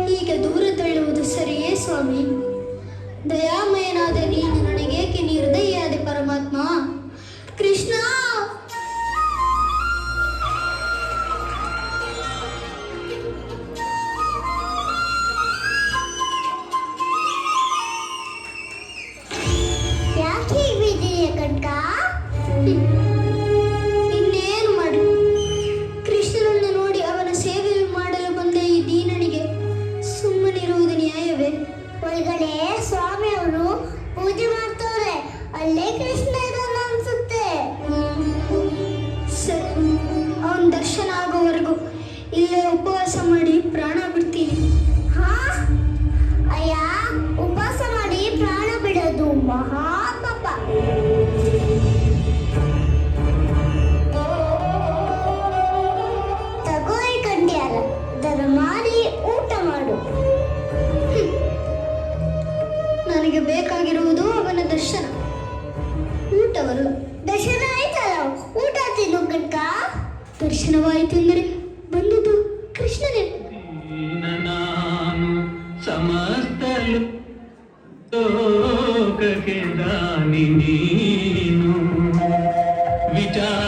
ಹೀಗೆ ದೂರ ತಳ್ಳುವುದು ಸರಿಯೇ ಸ್ವಾಮಿ? ದಯಾಮಯನಾದ ನೀನು ನನಗೇಕೆ ನಿರ್ದಯಿಯಾದೆ ಪರಮಾತ್ಮ? ಕೃಷ್ಣ, ಯಾಕೆ ಹೀಗಿದೆಯಾ ಕಣ್ಕ? ಇನ್ನೇನು ಮಾಡು? ಕೃಷ್ಣನನ್ನು ನೋಡಿ ಅವನ ಸೇವೆ ಮಾಡಲು ಬಂದ ಈ ದೀನನಿಗೆ ಸುಮ್ಮನಿರುವುದು ನ್ಯಾಯವೇ? ಒಳಗಡೆ ಸ್ವಾಮಿ ಅವರು ಪೂಜೆ ಮಾಡ್ತವ್ರೆ, ಅಲ್ಲೇ ಕೃಷ್ಣ ಇದ್ದಾನೆ ಅನ್ಸುತ್ತೆ. ಸರಿ, ಅವನ ದರ್ಶನ ಆಗೋವರೆಗೂ ಇಲ್ಲೇ ಉಪವಾಸ ಮಾಡಿ ಪ್ರಾಣ ಬಿಡ್ತೀನಿ. ಹಾ ಅಯ್ಯ, ಉಪವಾಸ ಮಾಡಿ ಪ್ರಾಣ ಬಿಡೋದು ಮಹಾ ಪಾಪ. ತಗೋ ಈ ಕಂಡ್ಯಾರ, ದರ ಮಾಡಿ ಊಟ ಮಾಡು. ನನಗೆ ಬೇಕಾಗಿರುವುದು ಅವನ ದರ್ಶನ, ಊಟವಲ್ಲ. ದರ್ಶನ ಆಯ್ತಲ್ಲ, ಊಟ ತಿನ್ನು ಕಣ್ಕ. ದರ್ಶನವಾಯಿತು ಎಂದರೆ ಬಂದದ್ದು ಕೃಷ್ಣನೇ. ನಾನು ಸಮಸ್ತ ಲೋಕಕ್ಕೆ ದಾನಿ ನೀನು ವಿಚಾರ